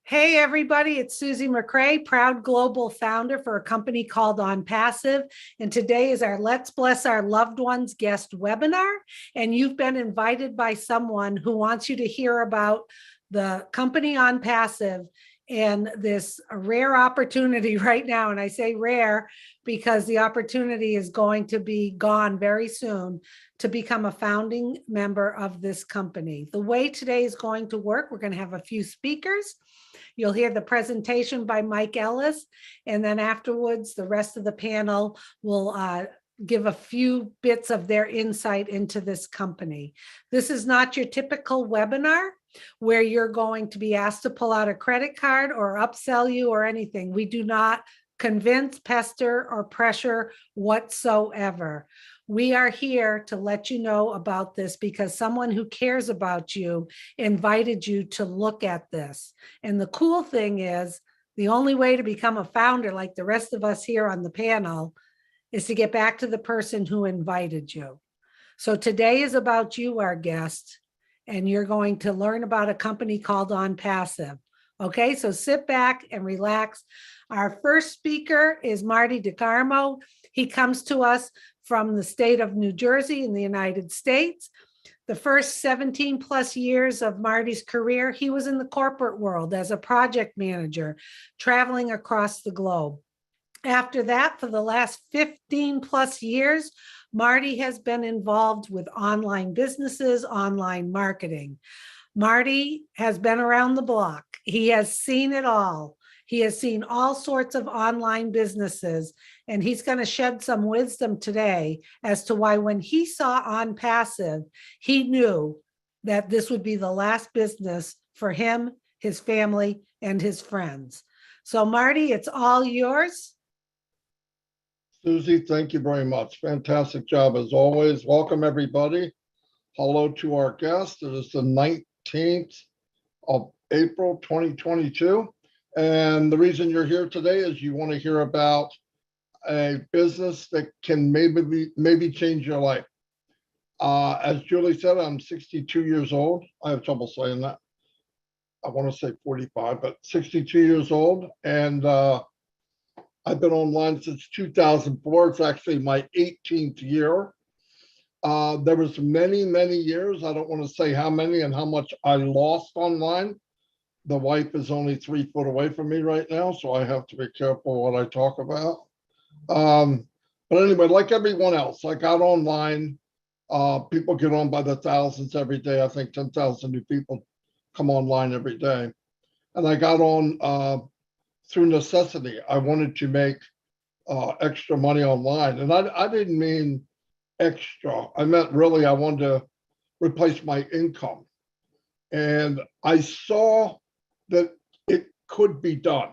Hey, everybody, it's Susie McCrae, proud global founder for a company called ONPASSIVE. And today is our Let's Bless Our Loved Ones guest webinar. And you've been invited by someone who wants you to hear about the company ONPASSIVE and this rare opportunity right now. And I say rare because the opportunity is going to be gone very soon to become a founding member of this company. The way today is going to work, we're going to have a few speakers. You'll hear the presentation by Mike Ellis, and then afterwards, the rest of the panel will give a few bits of their insight into this company. This is not your typical webinar where you're going to be asked to pull out a credit card or upsell you or anything. We do not convince, pester, or pressure whatsoever. We are here to let you know about this because someone who cares about you invited you to look at this. And the cool thing is, the only way to become a founder, like the rest of us here on the panel, is to get back to the person who invited you. So today is about you, our guest, and you're going to learn about a company called ONPASSIVE. Okay, so sit back and relax. Our first speaker is Marty Dicarmo. He comes to us from the state of New Jersey in the United States. The first 17 plus years of Marty's career, he was in the corporate world as a project manager, traveling across the globe. After that, for the last 15 plus years, Marty has been involved with online businesses, online marketing. Marty has been around the block. He has seen it all. He has seen all sorts of online businesses, and he's going to shed some wisdom today as to why when he saw ONPASSIVE, he knew that this would be the last business for him, his family, and his friends. So Marty, it's all yours. Susie, thank you very much. Fantastic job as always. Welcome everybody. Hello to our guest. It is the 19th of April, 2022. And the reason you're here today is you want to hear about a business that can maybe change your life. As Julie said, I'm 62 years old. I have trouble saying that. I want to say 45, but 62 years old. And I've been online since 2004. It's actually my 18th year. There was many, many years. I don't want to say how many and how much I lost online. The wife is only 3 foot away from me right now, so I have to be careful what I talk about. But anyway, like everyone else, I got online. People get on by the thousands every day. I think 10,000 new people come online every day. And I got on through necessity. I wanted to make extra money online. And I didn't mean extra. I meant really I wanted to replace my income. And I saw that it could be done.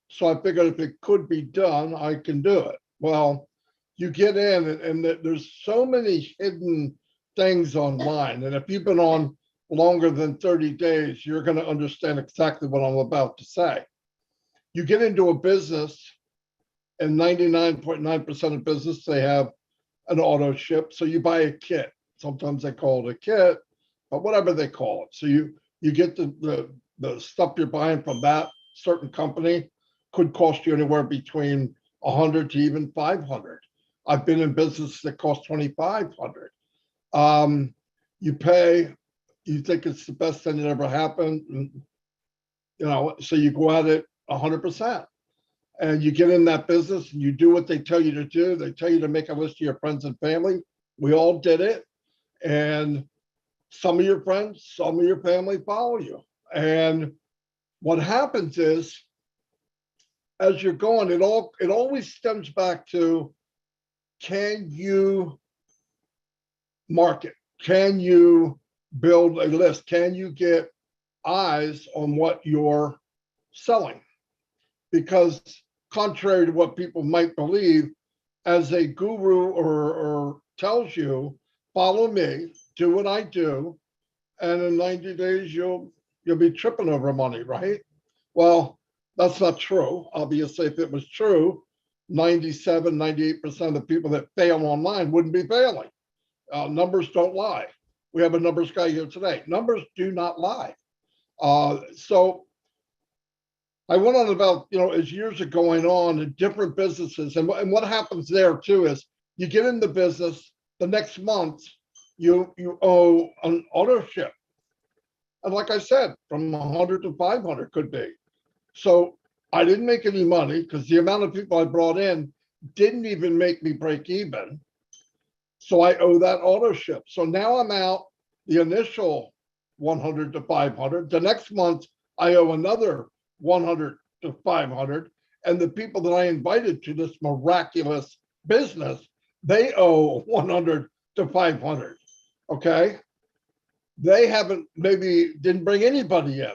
So I figured if it could be done, I can do it. Well, you get in and there's so many hidden things online. And if you've been on longer than 30 days, you're going to understand exactly what I'm about to say. You get into a business and 99.9% of business, they have an auto ship. So you buy a kit. Sometimes they call it a kit, but whatever they call it. So you get the stuff you're buying from that certain company could cost you anywhere between 100 to even 500. I've been in business that cost 2,500. You pay, you think it's the best thing that ever happened, and, you know, so you go at it 100%. And you get in that business and you do what they tell you to do. They tell you to make a list of your friends and family. We all did it. And some of your friends, some of your family follow you. And what happens is, as you're going, it always stems back to, can you market? Can you build a list? Can you get eyes on what you're selling? Because contrary to what people might believe, as a guru or tells you, follow me, do what I do, and in 90 days, you'll be tripping over money, right? Well, that's not true. Obviously, if it was true, 97, 98% of the people that fail online wouldn't be failing. Numbers don't lie. We have a numbers guy here today. Numbers do not lie. So I went on about, as years are going on in different businesses, and what happens there too is you get in the business, the next month you owe an auto ship. And like I said, from 100 to 500 could be. So I didn't make any money because the amount of people I brought in didn't even make me break even. So I owe that auto ship. So now I'm out the initial 100 to 500. The next month I owe another 100 to 500. And the people that I invited to this miraculous business, they owe 100 to 500. Okay. They didn't bring anybody in.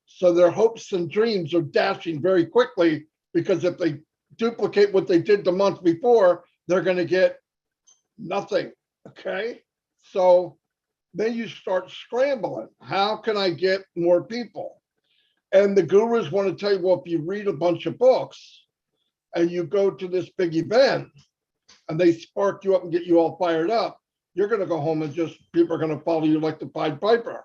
So their hopes and dreams are dashing very quickly, because if they duplicate what they did the month before, they're going to get nothing. Okay. So then you start scrambling. How can I get more people? And the gurus want to tell you, well, if you read a bunch of books and you go to this big event and they spark you up and get you all fired up, you're going to go home and people are going to follow you like the Pied Piper.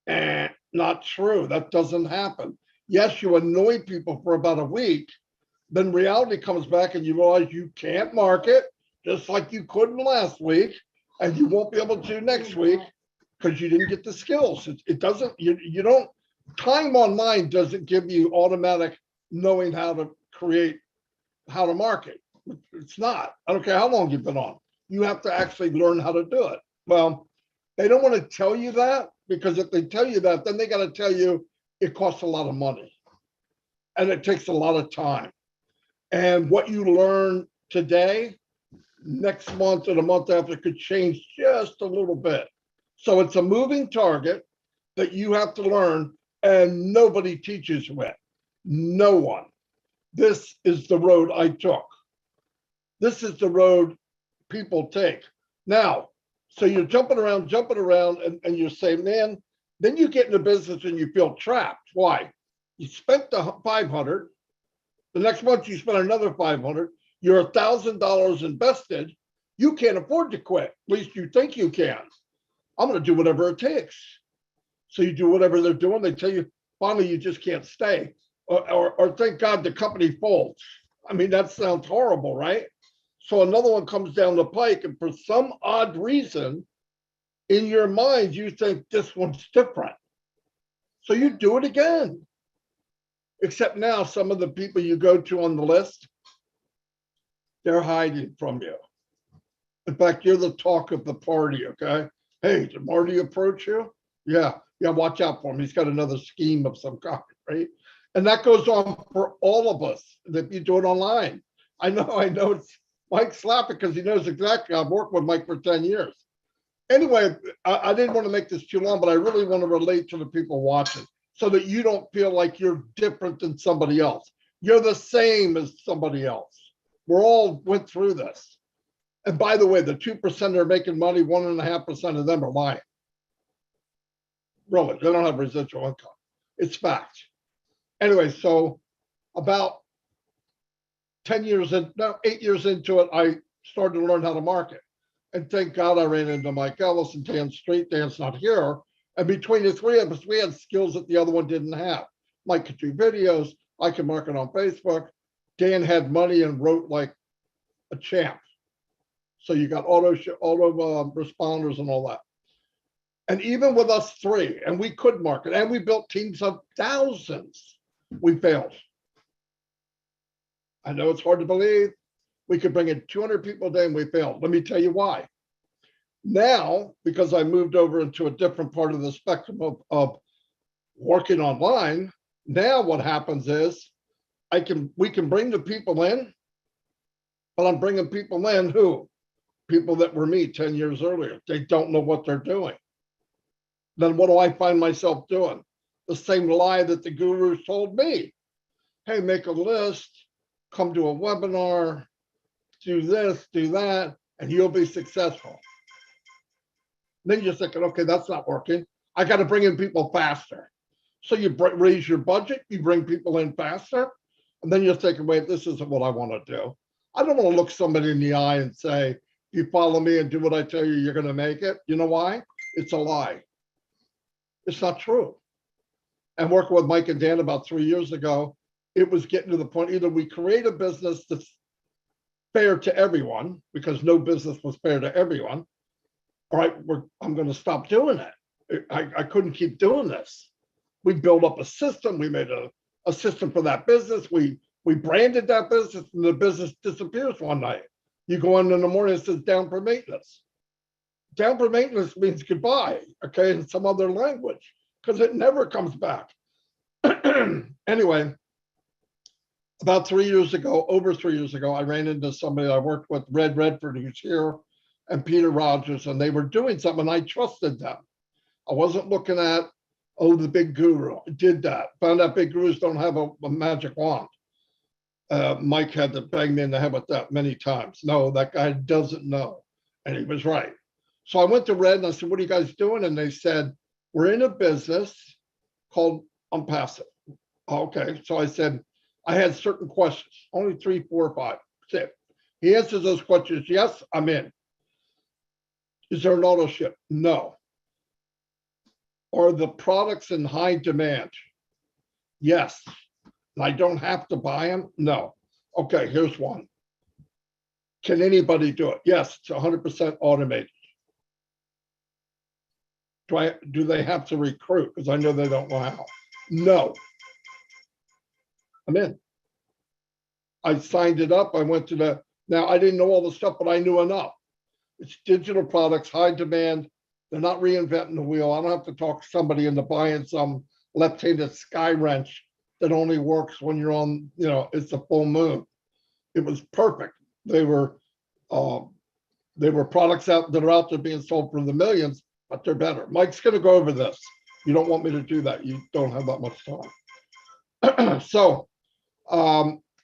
And not true. That doesn't happen. Yes, you annoy people for about a week, then reality comes back and you realize you can't market just like you couldn't last week, and you won't be able to next week because you didn't get the skills. It doesn't, you don't, time online doesn't give you automatic knowing how to create, how to market. It's not. I don't care how long you've been on. You have to actually learn how to do it. Well, they don't want to tell you that, because if they tell you that, then they got to tell you it costs a lot of money and it takes a lot of time. And what you learn today, next month or the month after could change just a little bit. So it's a moving target that you have to learn, and nobody teaches you it. No one. This is the road I took. This is the road people take. Now, so you're jumping around, and you're saying, man, then you get in the business and you feel trapped. Why? You spent the 500. The next month you spend another 500. You're $1,000 invested. You can't afford to quit. At least you think you can. I'm going to do whatever it takes. So you do whatever they're doing. They tell you, finally, you just can't stay. Or thank God the company folds. I mean, that sounds horrible, right? So another one comes down the pike, and for some odd reason, in your mind, you think this one's different. So you do it again. Except now, some of the people you go to on the list, they're hiding from you. In fact, you're the talk of the party, okay? Hey, did Marty approach you? Yeah, watch out for him. He's got another scheme of some kind, right? And that goes on for all of us if you do it online. I know it's Mike's laughing because he knows exactly. I've worked with Mike for 10 years. Anyway, I didn't want to make this too long, but I really want to relate to the people watching so that you don't feel like you're different than somebody else. You're the same as somebody else. We're all went through this. And by the way, the 2% that are making money, 1.5% of them are lying. Really, they don't have residual income. It's fact. Anyway, so about 8 years into it, I started to learn how to market. And thank God I ran into Mike Ellis and Dan Street. Dan's not here. And between the three of us, we had skills that the other one didn't have. Mike could do videos. I could market on Facebook. Dan had money and wrote like a champ. So you got auto responders and all that. And even with us three, and we could market, and we built teams of thousands, we failed. I know it's hard to believe. We could bring in 200 people a day and we failed. Let me tell you why. Now, because I moved over into a different part of the spectrum of working online, now what happens is we can bring the people in, but I'm bringing people in who? People that were me 10 years earlier. They don't know what they're doing. Then what do I find myself doing? The same lie that the gurus told me. Hey, make a list, come to a webinar, do this, do that, and you'll be successful. Then you're thinking, okay, that's not working. I got to bring in people faster. So you raise your budget, you bring people in faster, and then you're thinking, wait, this isn't what I want to do. I don't want to look somebody in the eye and say, if you follow me and do what I tell you, you're going to make it. You know why? It's a lie. It's not true. and working with Mike and Dan about 3 years ago, it was getting to the point, either we create a business that's fair to everyone, because no business was fair to everyone, all right, I'm going to stop doing it. I couldn't keep doing this. We built up a system. We made a system for that business. We branded that business, and the business disappears one night. You go in the morning, it says down for maintenance. Down for maintenance means goodbye, okay, in some other language, because it never comes back. Anyway, about 3 years ago, over 3 years ago, I ran into somebody I worked with, Redford, who's here, and Peter Rogers, and they were doing something, and I trusted them. I wasn't looking at, oh, the big guru. I did that. Found out big gurus don't have a magic wand. Mike had to bang me in the head with that many times. No, that guy doesn't know. And he was right. So I went to Red and I said, what are you guys doing? And they said, we're in a business called ONPASSIVE. Okay. So I said, I had certain questions, only 3, 4, 5. That's it. He answers those questions. Yes, I'm in. Is there an auto ship? No. Are the products in high demand? Yes. And I don't have to buy them? No. Okay, here's one. Can anybody do it? Yes, it's 100% automated. Do they have to recruit? Because I know they don't know how. No. I'm in. I signed it up. I went to now I didn't know all the stuff, but I knew enough. It's digital products, high demand. They're not reinventing the wheel. I don't have to talk to somebody into buying some left-handed sky wrench that only works when you're on, it's a full moon. It was perfect. They were products that are out there being sold for the millions, but they're better. Mike's going to go over this. You don't want me to do that. You don't have that much time. So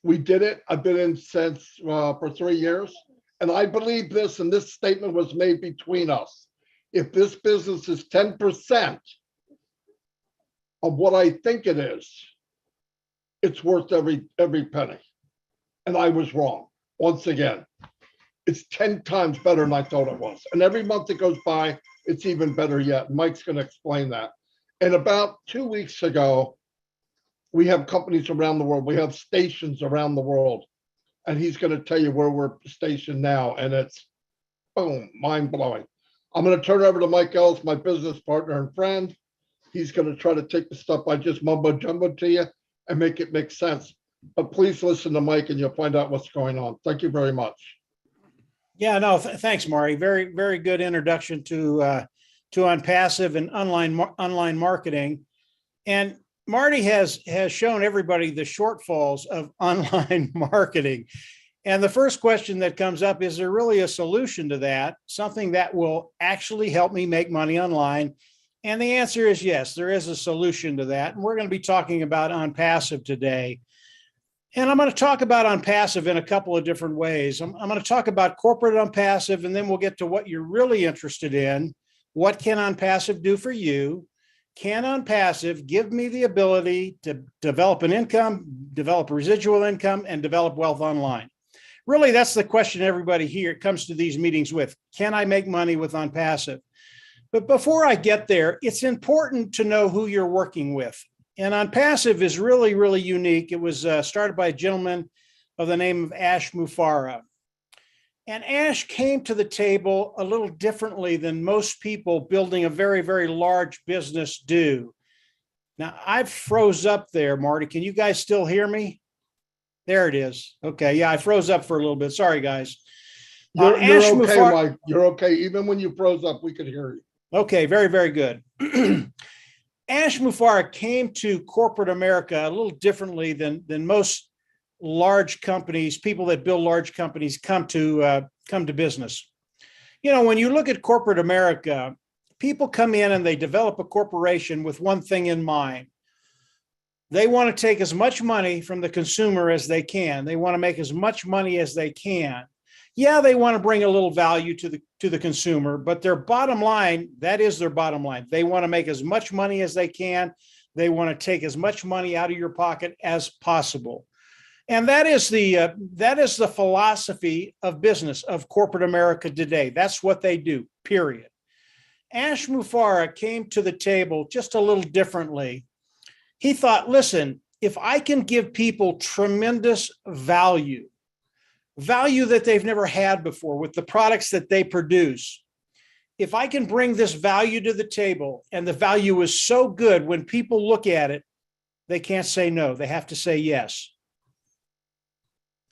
we did it. I've been in since for 3 years. And I believe this, and this statement was made between us. If this business is 10% of what I think it is, it's worth every penny. And I was wrong. Once again, it's 10 times better than I thought it was. And every month that goes by, it's even better yet. Mike's going to explain that. And about 2 weeks ago, we have companies around the world. We have stations around the world. And he's going to tell you where we're stationed now. And it's, boom, mind-blowing. I'm going to turn it over to Mike Ellis, my business partner and friend. He's going to try to take the stuff I just mumbo-jumbo to you and make it make sense. But please listen to Mike and you'll find out what's going on. Thank you very much. Yeah, no, thanks, Marty. Very, very good introduction to ONPASSIVE and online marketing. And Marty has shown everybody the shortfalls of online marketing. And the first question that comes up, is there really a solution to that? Something that will actually help me make money online? And the answer is yes, there is a solution to that. And we're going to be talking about ONPASSIVE today. And I'm going to talk about ONPASSIVE in a couple of different ways. I'm going to talk about corporate ONPASSIVE, and then we'll get to what you're really interested in. What can ONPASSIVE do for you? Can ONPASSIVE give me the ability to develop an income, develop residual income, and develop wealth online? Really, that's the question everybody here comes to these meetings with. Can I make money with ONPASSIVE? But before I get there, it's important to know who you're working with. And ONPASSIVE is really, really unique. It was started by a gentleman of the name of Ash Mufareh. And Ash came to the table a little differently than most people building a very, very large business do. Now, I've froze up there, Marty. Can you guys still hear me? There it is. Okay. Yeah, I froze up for a little bit. Sorry, guys. You're okay, Mike. You're okay. Even when you froze up, we could hear you. Okay. Very, very good. Ash Mufareh came to corporate America a little differently than most large companies, people that build large companies come to business. When you look at corporate America, people come in and they develop a corporation with one thing in mind. They want to take as much money from the consumer as they can. They want to make as much money as they can. Yeah, they want to bring a little value to the consumer, but their bottom line, that is their bottom line. They want to make as much money as they can. They want to take as much money out of your pocket as possible. And that is the philosophy of business of corporate America today. That's what they do, period. Ash Mufareh came to the table just a little differently. He thought, listen, if I can give people tremendous value that they've never had before with the products that they produce, if I can bring this value to the table and the value is so good, when people look at it, they can't say no, they have to say yes.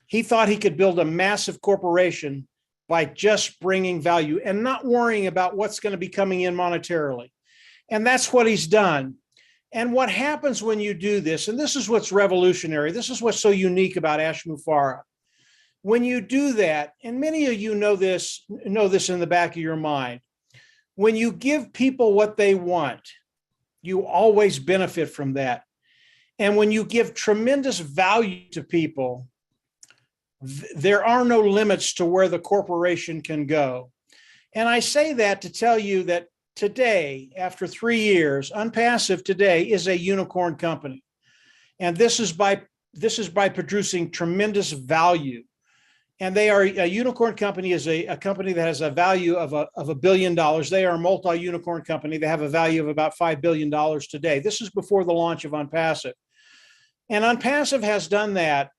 He thought he could build a massive corporation by just bringing value and not worrying about what's going to be coming in monetarily. And that's what he's done. And what happens when you do this, and this is what's revolutionary, this is what's so unique about Ash Mufareh. When you do that, and many of you know this in the back of your mind, when you give people what they want, you always benefit from that. And when you give tremendous value to people, there are no limits to where the corporation can go. And I say that to tell you that today, after 3 years, ONPASSIVE today is a unicorn company. And this is by producing tremendous value. And they are a unicorn company, is a company that has a value of $1 billion. They are a multi-unicorn company. They have a value of about $5 billion today. This is before the launch of ONPASSIVE. And ONPASSIVE has done that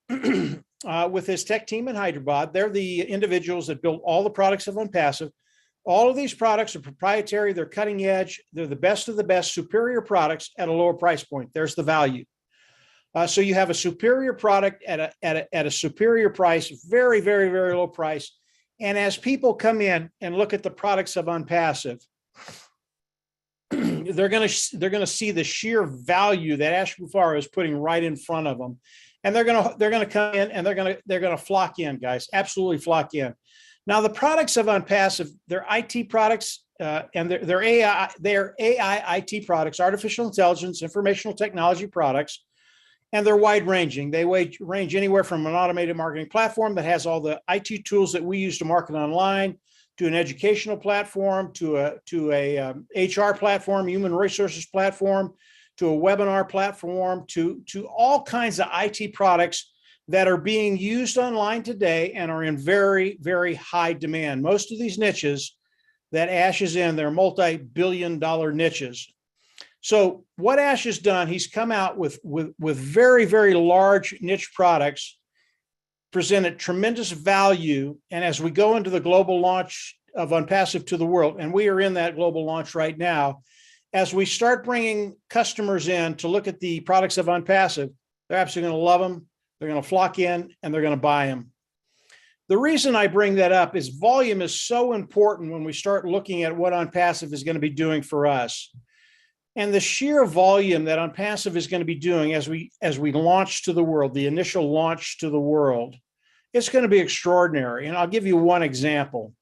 with his tech team in Hyderabad. They're the individuals that built all the products of ONPASSIVE. All of these products are proprietary. They're cutting edge. They're the best of the best, superior products at a lower price point. There's the value. So you have a superior product at a superior price, very, very, very low price. And as people come in and look at the products of ONPASSIVE, they're going to see the sheer value that Ash Mufareh is putting right in front of them, and they're going to come in and they're going to flock in, guys, absolutely flock in. Now, the products of ONPASSIVE, they're IT products, and they're AI IT products, artificial intelligence, informational technology products. And they're wide ranging. They range anywhere from an automated marketing platform that has all the IT tools that we use to market online, to an educational platform, to a HR platform, human resources platform, to a webinar platform, to all kinds of IT products that are being used online today and are in very, very high demand. Most of these niches that Ash is in, they're multi-billion-dollar niches. So what Ash has done, he's come out with very, very large niche products, presented tremendous value. And as we go into the global launch of ONPASSIVE to the world, and we are in that global launch right now, as we start bringing customers in to look at the products of ONPASSIVE, they're absolutely going to love them. They're going to flock in and they're going to buy them. The reason I bring that up is volume is so important when we start looking at what ONPASSIVE is going to be doing for us. And the sheer volume that ONPASSIVE is going to be doing as we launch to the world, the initial launch to the world, it's going to be extraordinary. And I'll give you one example.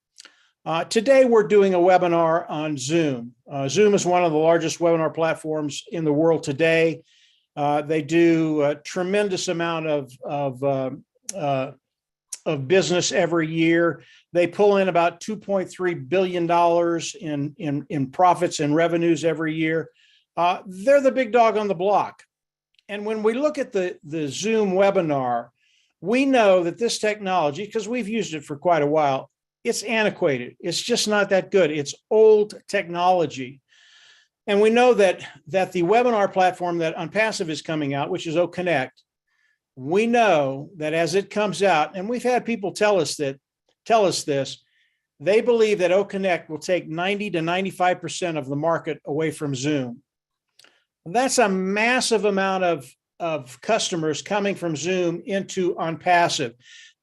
Today, we're doing a webinar on Zoom. Zoom is one of the largest webinar platforms in the world today. They do a tremendous amount of business every year. They pull in about $2.3 billion in profits and revenues every year. They're the big dog on the block. And when we look at the Zoom webinar, we know that this technology, because we've used it for quite a while, it's antiquated. It's just not that good. It's old technology. And we know that the webinar platform that ONPASSIVE is coming out, which is OConnect, we know that as it comes out, and we've had people tell us this, they believe that OConnect will take 90 to 95% of the market away from Zoom. That's a massive amount of customers coming from Zoom into ONPASSIVE.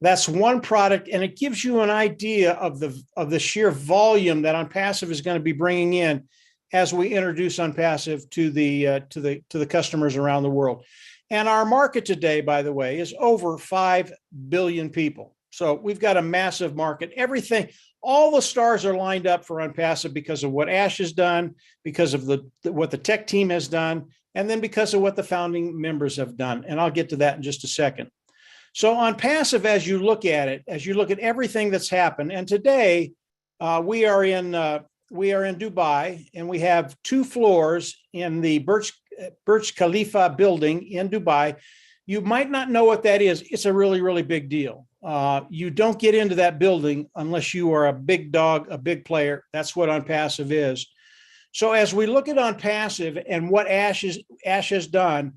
That's one product, and it gives you an idea of the sheer volume that ONPASSIVE is going to be bringing in as we introduce ONPASSIVE to the customers around the world. And our market today, by the way, is over 5 billion people. So we've got a massive market. Everything, all the stars are lined up for ONPASSIVE because of what Ash has done, because of what the tech team has done, and then because of what the founding members have done. And I'll get to that in just a second. So ONPASSIVE, as you look at it, as you look at everything that's happened, and today we are in Dubai, and we have 2 floors in the Burj Khalifa building in Dubai. You might not know what that is. It's a really, really big deal. You don't get into that building unless you are a big dog, a big player. That's what ONPASSIVE is. So as we look at OnPassive and what Ash has done,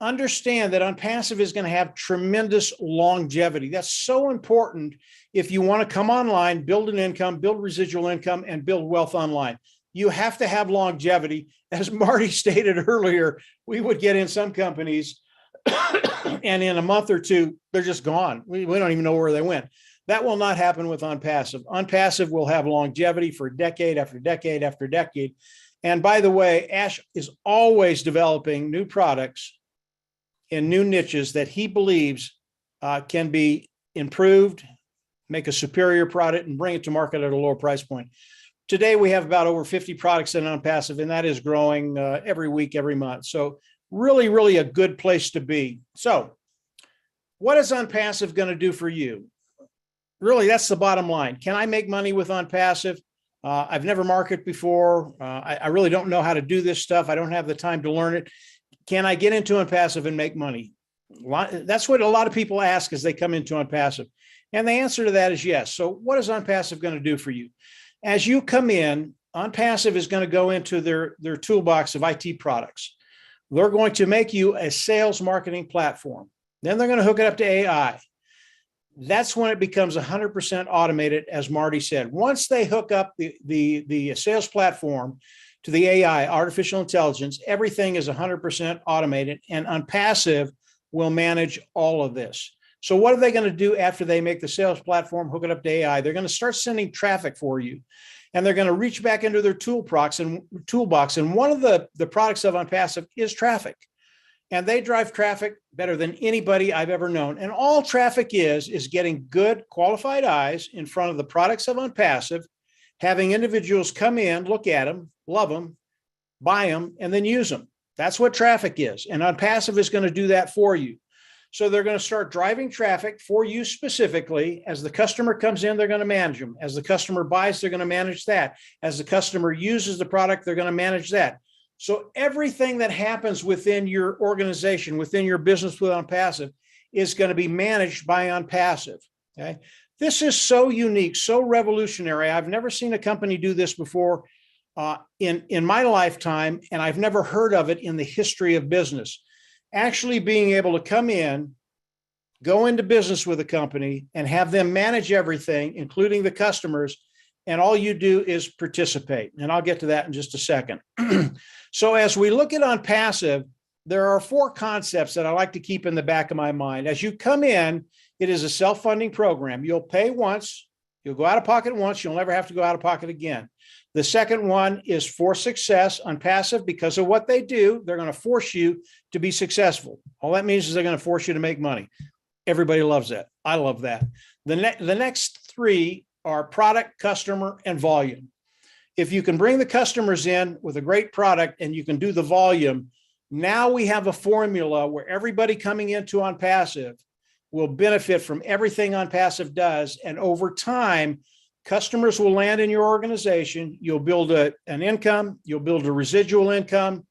understand that OnPassive is going to have tremendous longevity. That's so important if you want to come online, build an income, build residual income, and build wealth online. You have to have longevity. As Marty stated earlier, we would get in some companies and in a month or two, they're just gone. We don't even know where they went. That will not happen with OnPassive. OnPassive will have longevity for decade after decade after decade. And by the way, Ash is always developing new products in new niches that he believes can be improved, make a superior product, and bring it to market at a lower price point. Today, we have about over 50 products in OnPassive, and that is growing every week, every month. So really, really a good place to be. So what is OnPassive going to do for you? Really, that's the bottom line. Can I make money with OnPassive? I've never marketed before. I really don't know how to do this stuff. I don't have the time to learn it. Can I get into OnPassive and make money? That's what a lot of people ask as they come into OnPassive. And the answer to that is yes. So what is OnPassive going to do for you? As you come in, OnPassive is going to go into their toolbox of IT products. They're going to make you a sales marketing platform. Then they're going to hook it up to AI. That's when it becomes 100% automated, as Marty said. Once they hook up the sales platform to the AI, artificial intelligence, everything is 100% automated, and OnPassive will manage all of this. So what are they going to do after they make the sales platform, hook it up to AI? They're going to start sending traffic for you, and they're going to reach back into their toolbox. And one of the products of OnPassive is traffic. And they drive traffic better than anybody I've ever known. And all traffic is getting good qualified eyes in front of the products of OnPassive, having individuals come in, look at them, love them, buy them, and then use them. That's what traffic is. And OnPassive is going to do that for you. So they're going to start driving traffic for you specifically. As the customer comes in, they're going to manage them. As the customer buys, they're going to manage that. As the customer uses the product, they're going to manage that. So everything that happens within your organization, within your business with OnPassive, is going to be managed by OnPassive. Okay. This is so unique, so revolutionary. I've never seen a company do this before in my lifetime, and I've never heard of it in the history of business. Actually being able to come in, go into business with a company, and have them manage everything, including the customers, and all you do is participate. And I'll get to that in just a second. So as we look at OnPassive, there are 4 concepts that I like to keep in the back of my mind. As you come in, it is a self-funding program. You'll pay once, you'll go out of pocket once, you'll never have to go out of pocket again. The second one is for success. OnPassive, because of what they do, they're going to force you to be successful. All that means is they're going to force you to make money. Everybody loves that. I love that. The next 3 are product, customer, and volume. If you can bring the customers in with a great product and you can do the volume, now we have a formula where everybody coming into OnPassive will benefit from everything OnPassive does. And over time, customers will land in your organization. You'll build an income, you'll build a residual income,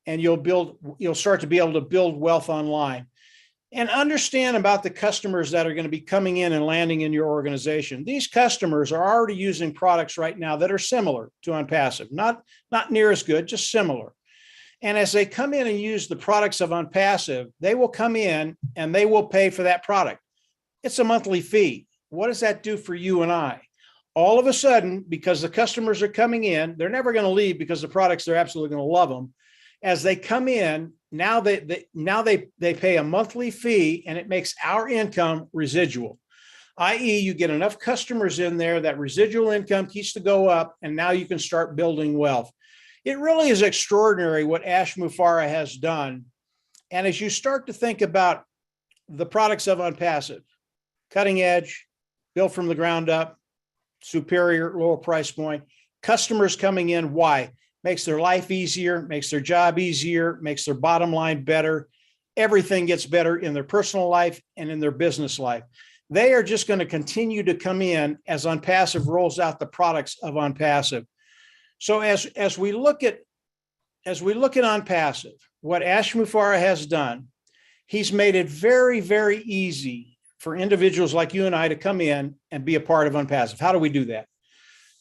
and you'll start to be able to build wealth online. And understand about the customers that are going to be coming in and landing in your organization. These customers are already using products right now that are similar to OnPassive, not near as good, just similar. And as they come in and use the products of OnPassive, they will come in and they will pay for that product. It's a monthly fee. What does that do for you and I? All of a sudden, because the customers are coming in, they're never going to leave because the products, they're absolutely going to love them. As they come in, now they pay a monthly fee, and it makes our income residual, i.e. you get enough customers in there that residual income keeps to go up, and now you can start building wealth. It really is extraordinary what Ash Mufareh has done. And as you start to think about the products of OnPassive, cutting edge, built from the ground up, superior, lower price point, customers coming in, why? Makes their life easier, makes their job easier, makes their bottom line better. Everything gets better in their personal life and in their business life. They are just going to continue to come in as OnPassive rolls out the products of OnPassive. So as we look at OnPassive, what Ash Mufareh has done, he's made it very, very easy for individuals like you and I to come in and be a part of OnPassive. How do we do that?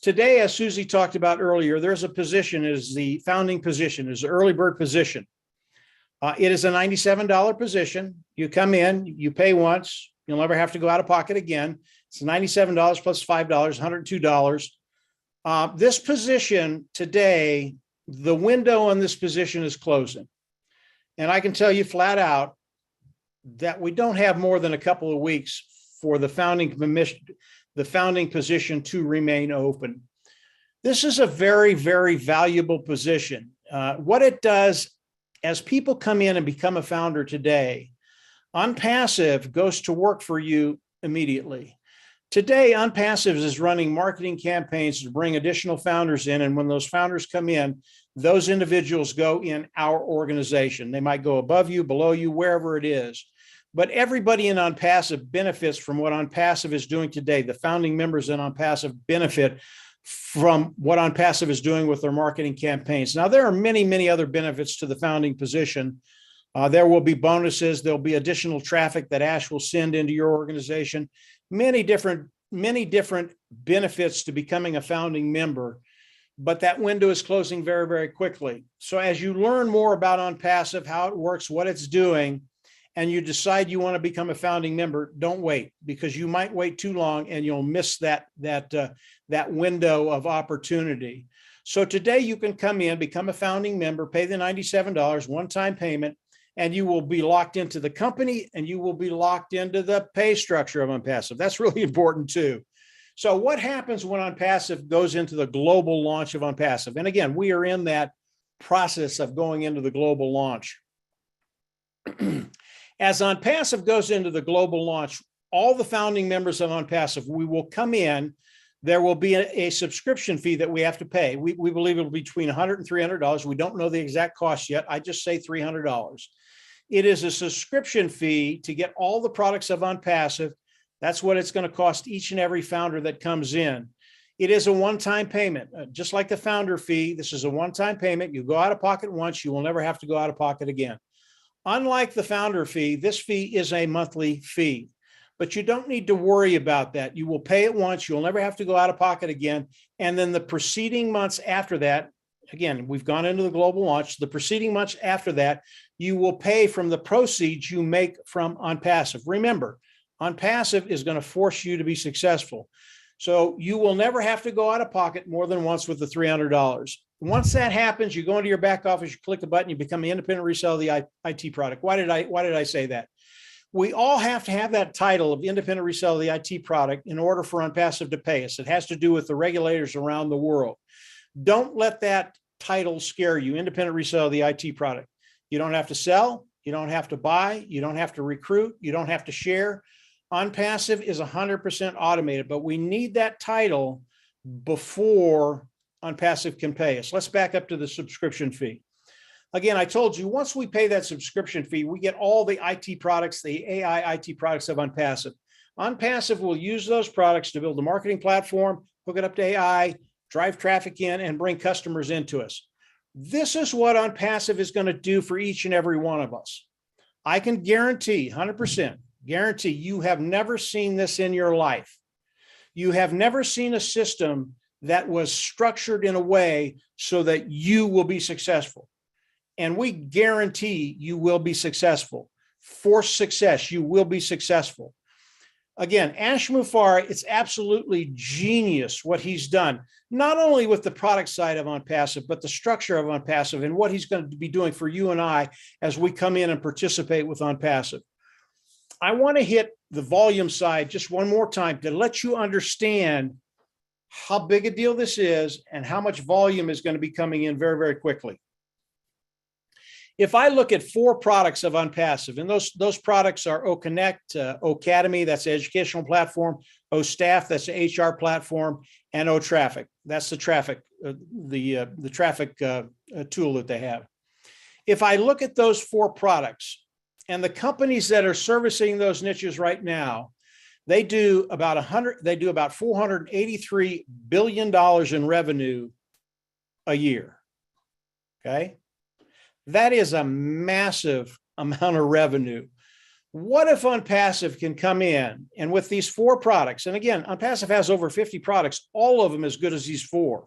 Today, as Susie talked about earlier, there's a position, is the founding position, is the early bird position. It is a $97 position. You come in, you pay once, you'll never have to go out of pocket again. It's $97 plus $5, $102. This position today, the window on this position is closing. And I can tell you flat out that we don't have more than a couple of weeks for the founding position to remain open. This is a very, very valuable position. What it does, as people come in and become a founder today, ONPASSIVE goes to work for you immediately. Today, ONPASSIVE is running marketing campaigns to bring additional founders in. And when those founders come in, those individuals go in our organization. They might go above you, below you, wherever it is. But everybody in ONPASSIVE benefits from what ONPASSIVE is doing today. The founding members in ONPASSIVE benefit from what ONPASSIVE is doing with their marketing campaigns. Now, there are many, many other benefits to the founding position. There will be bonuses. There'll be additional traffic that Ash will send into your organization. Many different benefits to becoming a founding member, but that window is closing very, very quickly. So as you learn more about ONPASSIVE, how it works, what it's doing, and you decide you want to become a founding member, don't wait, because you might wait too long and you'll miss that window of opportunity. So today you can come in, become a founding member, pay the $97 one-time payment, and you will be locked into the company and you will be locked into the pay structure of ONPASSIVE. That's really important too. So what happens when ONPASSIVE goes into the global launch of ONPASSIVE? And again, we are in that process of going into the global launch. As ONPASSIVE goes into the global launch, all the founding members of ONPASSIVE, we will come in. There will be a subscription fee that we have to pay. We believe it'll be between $100 and $300. We don't know the exact cost yet. I just say $300. It is a subscription fee to get all the products of ONPASSIVE. That's what it's going to cost each and every founder that comes in. It is a one-time payment, just like the founder fee. This is a one-time payment. You go out of pocket once, you will never have to go out of pocket again. Unlike the founder fee, this fee is a monthly fee, but you don't need to worry about that. You will pay it once. You'll never have to go out of pocket again. And then the preceding months after that, again, we've gone into the global launch. The preceding months after that, you will pay from the proceeds you make from ONPASSIVE. Remember, ONPASSIVE is going to force you to be successful. So you will never have to go out of pocket more than once with the $300. Once that happens, you go into your back office, you click a button, you become an independent reseller of the IT product. Why did I say that? We all have to have that title of independent reseller of the IT product in order for ONPASSIVE to pay us. It has to do with the regulators around the world. Don't let that title scare you, independent reseller of the IT product. You don't have to sell, you don't have to buy, you don't have to recruit, you don't have to share. ONPASSIVE is 100% automated, but we need that title before ONPASSIVE can pay us. Let's back up to the subscription fee. Again, I told you, once we pay that subscription fee, we get all the IT products, the AI IT products of ONPASSIVE. ONPASSIVE will use those products to build a marketing platform, hook it up to AI, drive traffic in, and bring customers into us. This is what ONPASSIVE is going to do for each and every one of us. I can guarantee, 100%, guarantee you have never seen this in your life. You have never seen a system that was structured in a way so that you will be successful. And we guarantee you will be successful. For success, you will be successful. Again, Ash Mufareh, it's absolutely genius what he's done, not only with the product side of ONPASSIVE, but the structure of ONPASSIVE and what he's going to be doing for you and I as we come in and participate with ONPASSIVE. I want to hit the volume side just one more time to let you understand how big a deal this is and how much volume is going to be coming in very, very quickly. If I look at 4 products of ONPASSIVE, and those products are OConnect, Academy, that's the educational platform, OStaff, that's the HR platform, and OTraffic, that's the traffic, the traffic tool that they have. If I look at those 4 products and the companies that are servicing those niches right now, they do about $483 billion in revenue a year. Okay. That is a massive amount of revenue. What if ONPASSIVE can come in and with these 4 products, and again, ONPASSIVE has over 50 products, all of them as good as these 4.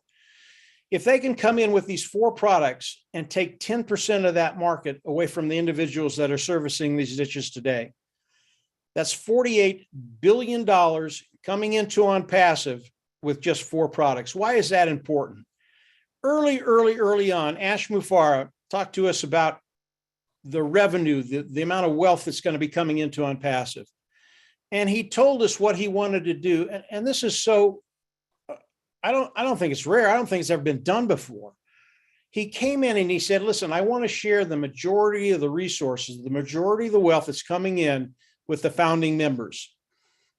If they can come in with these 4 products and take 10% of that market away from the individuals that are servicing these niches today, that's $48 billion coming into ONPASSIVE with just 4 products. Why is that important? Early on, Ash Mufareh talked to us about the revenue, the amount of wealth that's going to be coming into ONPASSIVE. And he told us what he wanted to do. And this is so, I don't think it's rare. I don't think it's ever been done before. He came in and he said, listen, I want to share the majority of the resources, the majority of the wealth that's coming in with the founding members.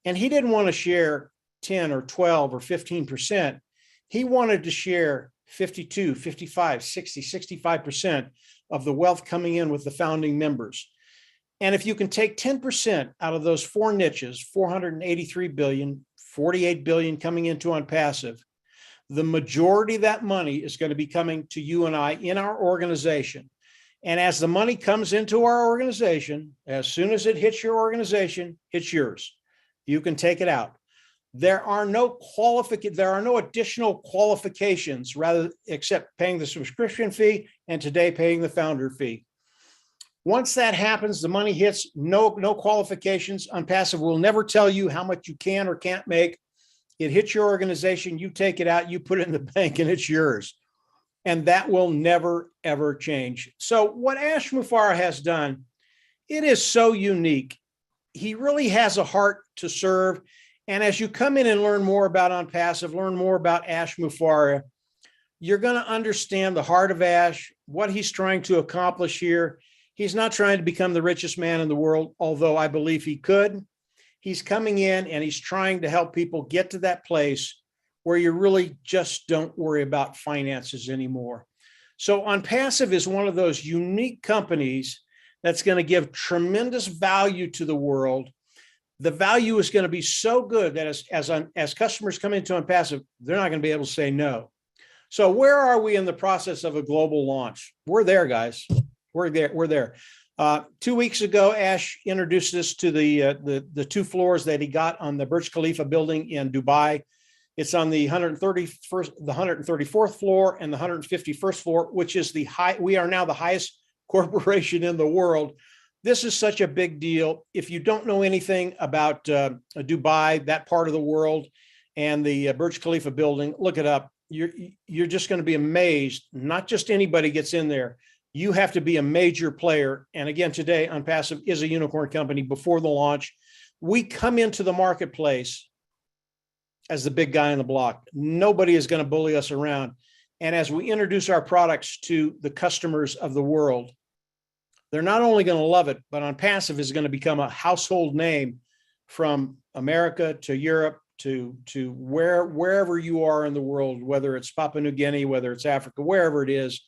And he didn't want to share 10 or 12 or 15%. He wanted to share 52, 55, 60, 65% of the wealth coming in with the founding members. And if you can take 10% out of those 4 niches, 483 billion, 48 billion coming into ONPASSIVE, the majority of that money is going to be coming to you and I in our organization. And as the money comes into our organization, as soon as it hits your organization, it's yours. You can take it out. There are no additional qualifications except paying the subscription fee and today paying the founder fee. Once that happens, the money hits, no qualifications. ONPASSIVE will never tell you how much you can or can't make. It hits your organization, you take it out, you put it in the bank, and it's yours. And that will never, ever change. So what Ash Mufareh has done, it is so unique. He really has a heart to serve. And as you come in and learn more about ONPASSIVE, learn more about Ash Mufareh, you're going to understand the heart of Ash, what he's trying to accomplish here. He's not trying to become the richest man in the world, although I believe he could. He's coming in and he's trying to help people get to that place where you really just don't worry about finances anymore. So ONPASSIVE is one of those unique companies that's going to give tremendous value to the world. The value is going to be so good that as customers come into ONPASSIVE, they're not going to be able to say no. So where are we in the process of a global launch? We're there, guys. We're there. 2 weeks ago, Ash introduced us to the 2 floors that he got on the Burj Khalifa building in Dubai. It's on the 134th floor and the 151st floor, which is we are now the highest corporation in the world. This is such a big deal. If you don't know anything about Dubai, that part of the world, and the Burj Khalifa building, look it up. You're just going to be amazed. Not just anybody gets in there. You have to be a major player. And again, today, ONPASSIVE is a unicorn company. Before the launch, we come into the marketplace as the big guy on the block. Nobody is going to bully us around. And as we introduce our products to the customers of the world, they're not only going to love it, but ONPASSIVE is going to become a household name from America to Europe to wherever you are in the world, whether it's Papua New Guinea, whether it's Africa, wherever it is.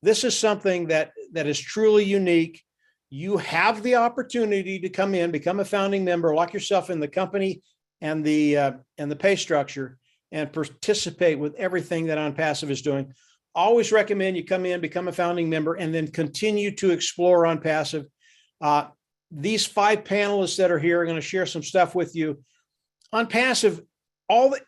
This is something that is truly unique. You have the opportunity to come in, become a founding member, lock yourself in the company and the pay structure, and participate with everything that ONPASSIVE is doing. Always recommend you come in, become a founding member, and then continue to explore ONPASSIVE. These 5 panelists that are here are going to share some stuff with you. ONPASSIVE,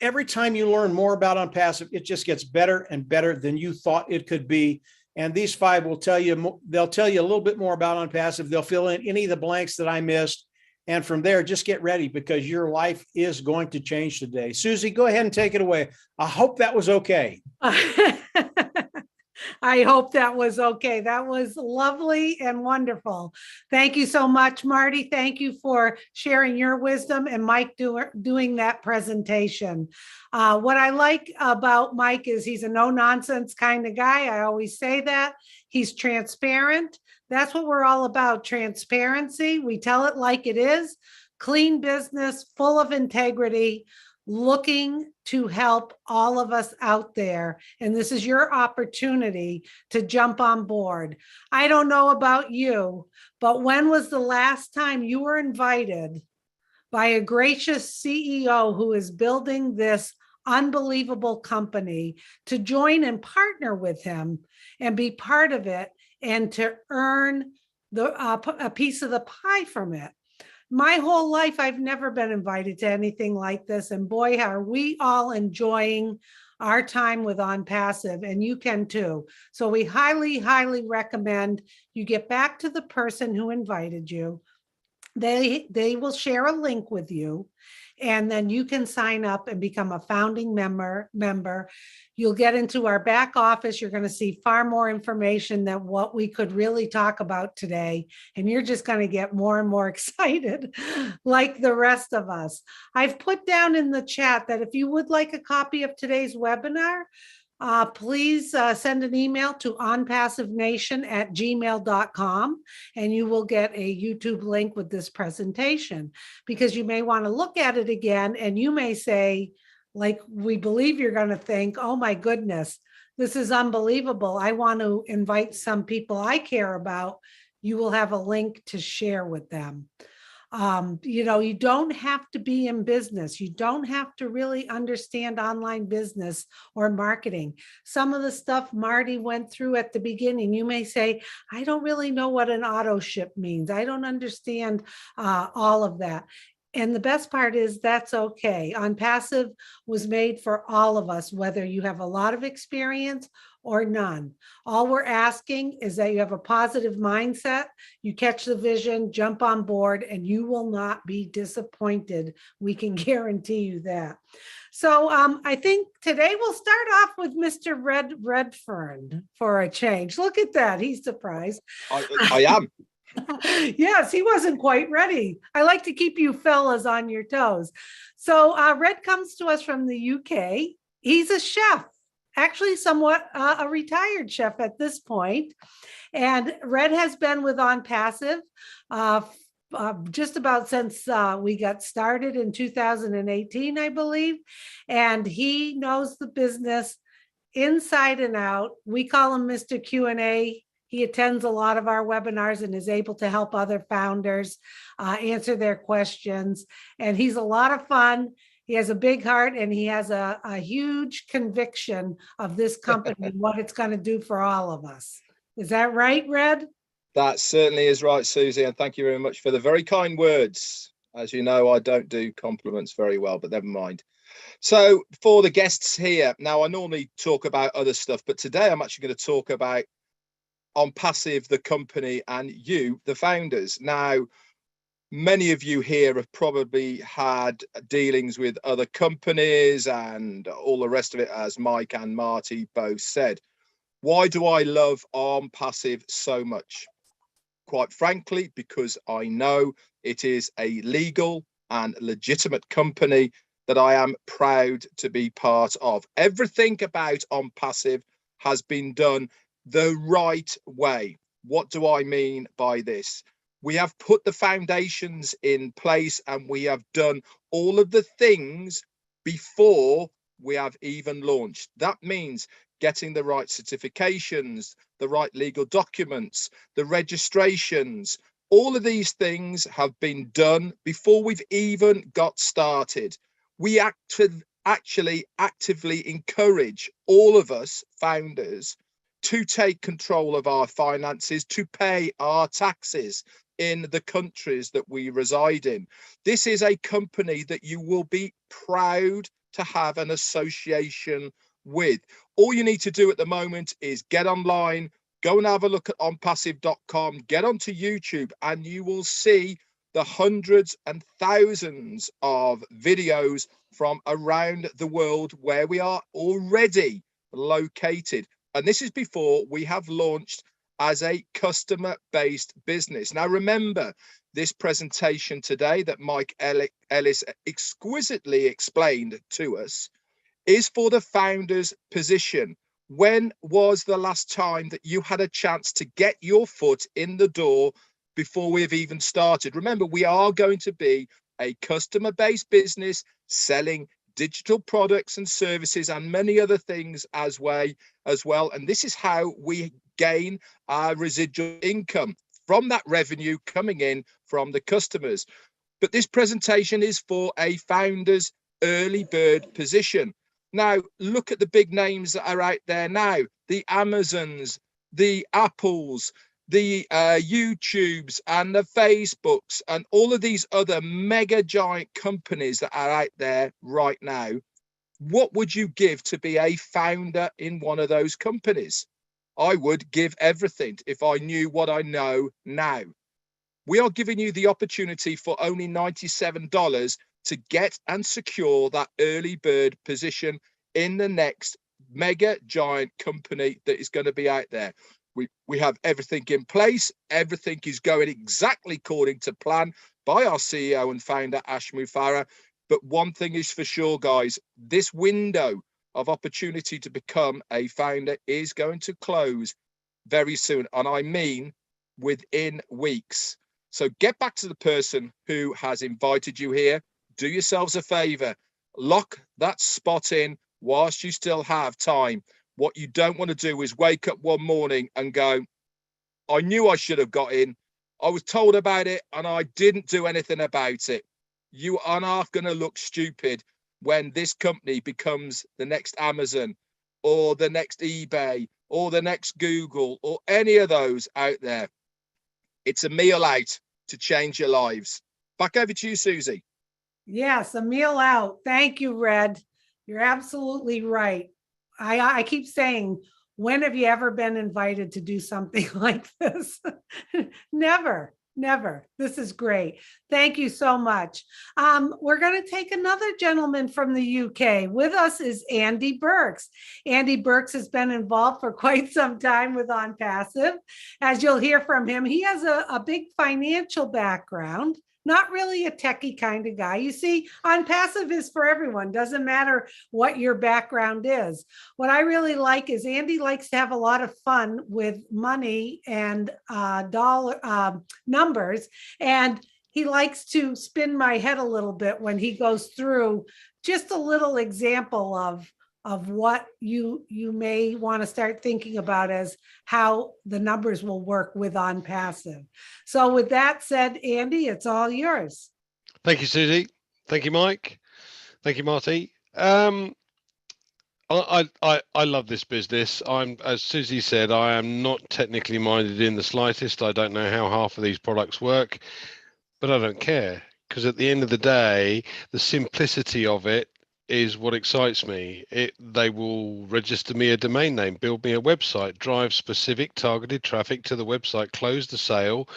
every time you learn more about ONPASSIVE, it just gets better and better than you thought it could be. And these 5 will tell you, they'll tell you a little bit more about ONPASSIVE. They'll fill in any of the blanks that I missed. And from there, just get ready because your life is going to change today. Susie, go ahead and take it away. I hope that was okay. I hope that was okay. That was lovely and wonderful. Thank you so much, Marty. Thank you for sharing your wisdom and Mike doing that presentation. What I like about Mike is he's a no-nonsense kind of guy. I always say that. He's transparent. That's what we're all about, transparency. We tell it like it is. Clean business, full of integrity, looking to help all of us out there. And this is your opportunity to jump on board. I don't know about you, but when was the last time you were invited by a gracious CEO who is building this unbelievable company to join and partner with him and be part of it and to earn a piece of the pie from it? My whole life, I've never been invited to anything like this. And boy, are we all enjoying our time with ONPASSIVE, and you can too. So we highly, highly recommend you get back to the person who invited you. They will share a link with you, and then you can sign up and become a founding member. You'll get into our back office. You're going to see far more information than what we could really talk about today. And you're just going to get more and more excited like the rest of us. I've put down in the chat that if you would like a copy of today's webinar, please send an email to onpassivenation@gmail.com, and you will get a YouTube link with this presentation, because you may want to look at it again and you may say, like we believe you're going to think, oh my goodness, this is unbelievable. I want to invite some people I care about. You will have a link to share with them. You don't have to be in business. You don't have to really understand online business or marketing. Some of the stuff Marty went through at the beginning, you may say, I don't really know what an auto ship means. I don't understand all of that. And the best part is that's okay. ONPASSIVE was made for all of us, whether you have a lot of experience or none. All we're asking is that you have a positive mindset, you catch the vision, jump on board, and you will not be disappointed. We can guarantee you that. So I think today we'll start off with Mr. Redford for a change. Look at that. He's surprised. I am. Yes, he wasn't quite ready. I like to keep you fellas on your toes. So Red comes to us from the UK. He's a chef, actually somewhat a retired chef at this point. And Red has been with ONPASSIVE just about since we got started in 2018, I believe. And he knows the business inside and out. We call him Mr. Q&A. He attends a lot of our webinars and is able to help other founders answer their questions. And he's a lot of fun. He has a big heart, and he has a huge conviction of this company and what it's going to do for all of us. Is that right, Red? That certainly is right, Susie. And thank you very much for the very kind words. As you know, I don't do compliments very well, but never mind. So for the guests here, now I normally talk about other stuff, but today I'm actually going to talk about ONPASSIVE, the company, and you, the founders. Now, many of you here have probably had dealings with other companies and all the rest of it, as Mike and Marty both said. Why do I love ONPASSIVE so much? Quite frankly, because I know it is a legal and legitimate company that I am proud to be part of. Everything about ONPASSIVE has been done the right way. What do I mean by this? We have put the foundations in place, and we have done all of the things before we have even launched. That means getting the right certifications, the right legal documents, the registrations. All of these things have been done before we've even got started. We actually actively encourage all of us founders to take control of our finances, to pay our taxes in the countries that we reside in. This is a company that you will be proud to have an association with. All you need to do at the moment is get online, go and have a look at onpassive.com, get onto YouTube, and you will see the hundreds and thousands of videos from around the world where we are already located. And this is before we have launched as a customer-based business. Now, remember, this presentation today that Mike Ellis exquisitely explained to us is for the founder's position. When was the last time that you had a chance to get your foot in the door before we've even started? Remember, we are going to be a customer-based business selling digital products and services and many other things as well. And this is how we gain our residual income from that revenue coming in from the customers. But this presentation is for a founder's early bird position. Now, look at the big names that are out there now, the Amazons, the Apples, the YouTubes and the Facebooks and all of these other mega giant companies that are out there right now, what would you give to be a founder in one of those companies? I would give everything if I knew what I know now. We are giving you the opportunity for only $97 to get and secure that early bird position in the next mega giant company that is going to be out there. We have everything in place. Everything is going exactly according to plan by our CEO and founder, Ash Mufareh. But one thing is for sure, guys, this window of opportunity to become a founder is going to close very soon. And I mean within weeks. So get back to the person who has invited you here. Do yourselves a favor. Lock that spot in whilst you still have time. What you don't want to do is wake up one morning and go, I knew I should have got in. I was told about it and I didn't do anything about it. You are not going to look stupid when this company becomes the next Amazon or the next eBay or the next Google or any of those out there. It's a meal out to change your lives. Back over to you, Susie. Yes, a meal out. Thank you, Red. You're absolutely right. I keep saying, when have you ever been invited to do something like this? Never, never. This is great. Thank you so much. We're going to take another gentleman from the UK. With us is Andy Burks. Andy Burks has been involved for quite some time with ONPASSIVE. As you'll hear from him, he has a big financial background. Not really a techie kind of guy. You see, ONPASSIVE is for everyone. Doesn't matter what your background is. What I really like is Andy likes to have a lot of fun with money and dollar numbers. And he likes to spin my head a little bit when he goes through just a little example of what you may want to start thinking about as how the numbers will work with ONPASSIVE. So with that said, Andy, it's all yours. Thank you, Susie. Thank you, Mike. Thank you, Marty. I love this business. As Susie said, I am not technically minded in the slightest. I don't know how half of these products work, but I don't care, because at the end of the day, the simplicity of it is what excites me. They will register me a domain name, build me a website, drive specific targeted traffic to the website, close the sale,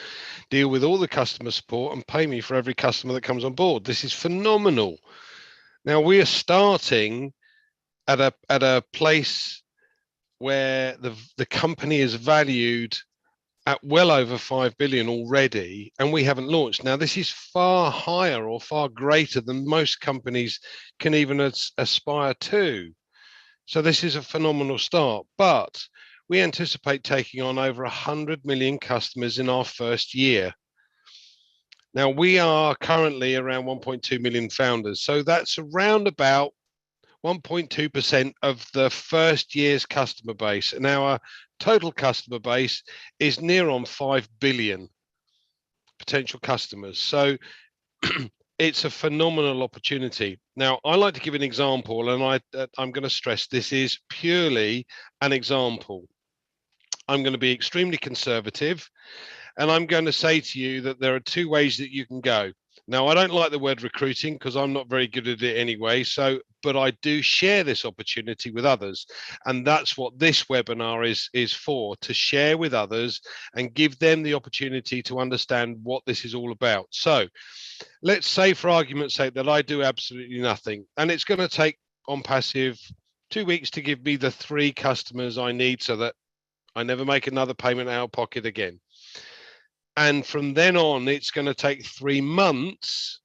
deal with all the customer support, and pay me for every customer that comes on board. This is phenomenal. Now we are starting at a place where the company is valued at well over 5 billion already, and we haven't launched. Now, this is far higher or far greater than most companies can even aspire to. So this is a phenomenal start, but we anticipate taking on over 100 million customers in our first year. Now, we are currently around 1.2 million founders. So that's around about 1.2% of the first year's customer base. And our total customer base is near on 5 billion potential customers. So it's a phenomenal opportunity. Now, I like to give an example, and I'm going to stress this is purely an example. I'm going to be extremely conservative, and I'm going to say to you that there are two ways that you can go. Now, I don't like the word recruiting because I'm not very good at it anyway. But I do share this opportunity with others. And that's what this webinar is for, to share with others and give them the opportunity to understand what this is all about. So let's say, for argument's sake, that I do absolutely nothing. And it's going to take ONPASSIVE 2 weeks to give me the 3 customers I need so that I never make another payment out of pocket again. And from then on, it's going to take 3 months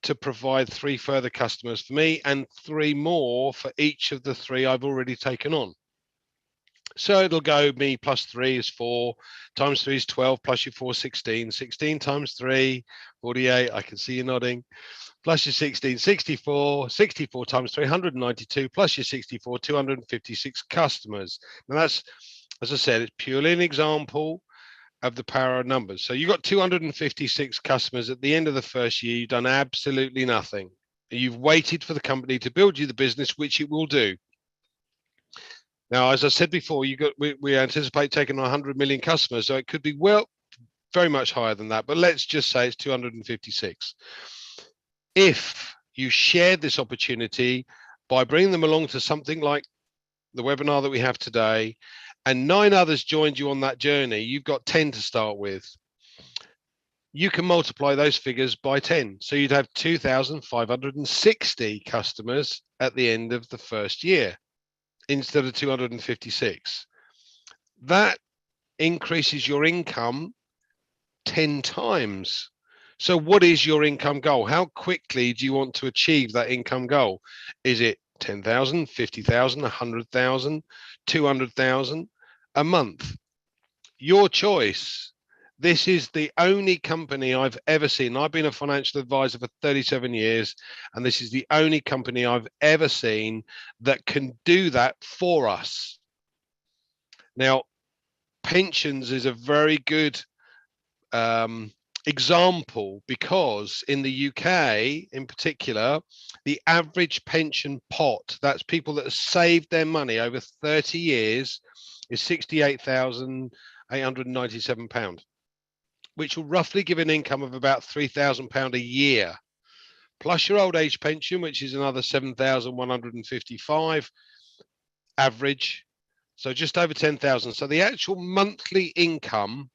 to provide 3 further customers for me and 3 more for each of the 3 I've already taken on. So it'll go me plus 3 is 4, times 3 is 12, plus your 4, 16, 16 times 3, 48, I can see you nodding, plus your 16, 64, 64 times 392, plus your 64, 256 customers. Now that's, as I said, it's purely an example of the power of numbers. So you've got 256 customers at the end of the first year. You've done absolutely nothing. You've waited for the company to build you the business, which it will do. Now, as I said before, we anticipate taking on 100 million customers, so it could be very much higher than that, but let's just say it's 256. If you shared this opportunity by bringing them along to something like the webinar that we have today, and 9 others joined you on that journey, you've got 10 to start with. You can multiply those figures by 10. So you'd have 2,560 customers at the end of the first year instead of 256. That increases your income 10 times. So what is your income goal? How quickly do you want to achieve that income goal? Is it 10,000, 50,000, 100,000, 200,000 a month? Your choice. This is the only company I've ever seen. I've been a financial advisor for 37 years, and this is the only company I've ever seen that can do that for us. Now, pensions is a very good example, because in the UK in particular, the average pension pot, that's people that have saved their money over 30 years, is £68,897, which will roughly give an income of about £3,000 a year, plus your old age pension, which is another 7,155 average, so just over 10,000. So the actual monthly income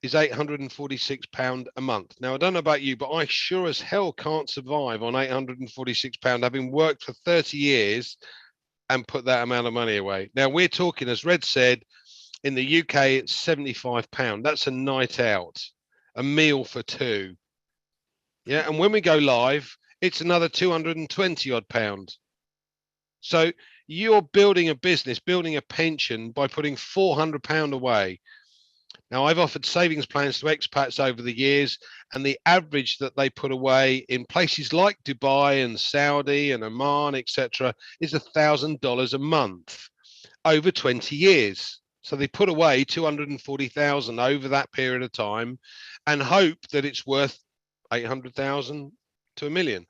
is £846 a month. Now, I don't know about you, but I sure as hell can't survive on £846, having worked for 30 years and put that amount of money away. Now, we're talking, as Red said, in the UK, it's £75. That's a night out, a meal for 2. Yeah, and when we go live, it's another 220 odd pounds. So you're building a business, building a pension by putting £400 away. Now, I've offered savings plans to expats over the years, and the average that they put away in places like Dubai and Saudi and Oman, etc., is $1,000 a month over 20 years. So they put away 240,000 over that period of time and hope that it's worth 800,000 to $1 million,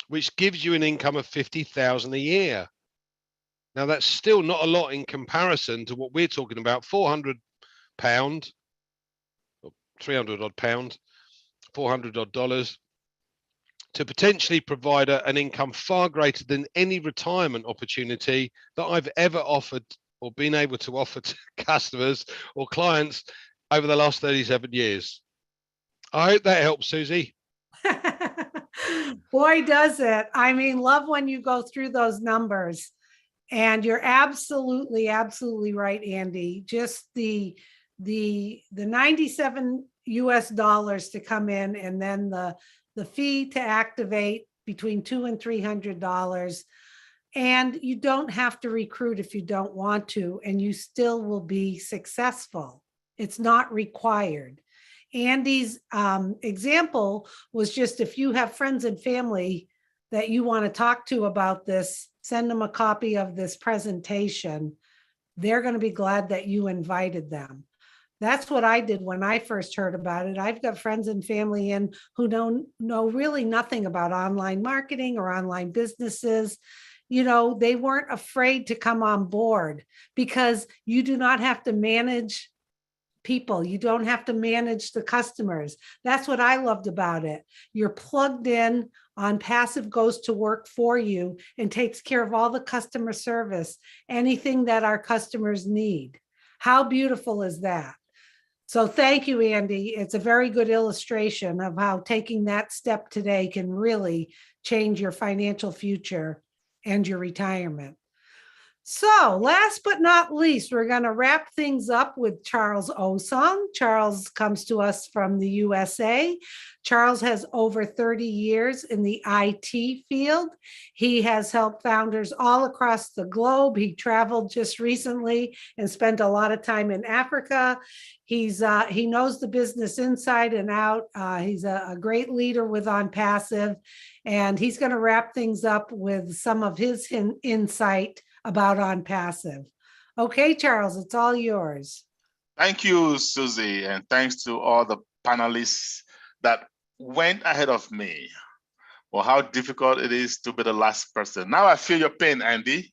which gives you an income of 50,000 a year. Now, that's still not a lot in comparison to what we're talking about, £400, or 300 odd pound, 400 odd dollars, to potentially provide an income far greater than any retirement opportunity that I've ever offered or been able to offer to customers or clients over the last 37 years. I hope that helps, Susie. Boy, does it. I mean, love when you go through those numbers. And you're absolutely, absolutely right, Andy. Just the 97 US dollars to come in, and then the fee to activate between $200 and $300. And you don't have to recruit if you don't want to, and you still will be successful. It's not required. Andy's example was just, if you have friends and family that you want to talk to about this, send them a copy of this presentation. They're going to be glad that you invited them. That's what I did when I first heard about it. I've got friends and family in who don't know really nothing about online marketing or online businesses. You know, they weren't afraid to come on board because you do not have to manage people. You don't have to manage the customers. That's what I loved about it. You're plugged in. ONPASSIVE goes to work for you and takes care of all the customer service, anything that our customers need. How beautiful is that? So thank you, Andy. It's a very good illustration of how taking that step today can really change your financial future and your retirement. So last but not least, we're going to wrap things up with Charles Osong. Charles comes to us from the USA. Charles has over 30 years in the IT field. He has helped founders all across the globe. He traveled just recently and spent a lot of time in Africa. He knows the business inside and out. He's a great leader with ONPASSIVE, and he's going to wrap things up with some of his insight about ONPASSIVE. Okay, Charles, it's all yours. Thank you, Susie, and thanks to all the panelists that went ahead of me. Well, how difficult it is to be the last person. Now I feel your pain, Andy.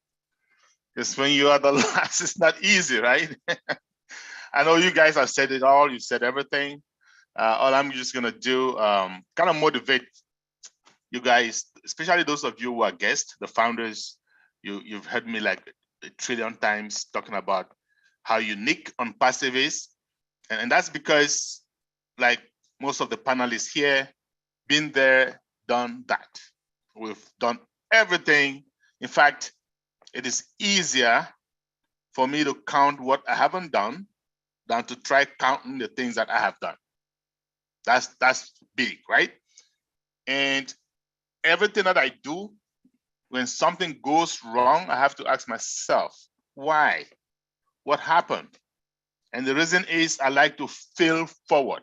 Because when you are the last, it's not easy, right? I know you guys have said it all. You said everything. All I'm just gonna do, kind of motivate you guys, especially those of you who are guests, the founders. You've heard me like a trillion times talking about how unique ONPASSIVE is, and that's because, like most of the panelists here, been there, done that. We've done everything. In fact, it is easier for me to count what I haven't done than to try counting the things that I have done. That's big, right? And everything that I do, when something goes wrong, I have to ask myself, why? What happened? And the reason is I like to fail forward.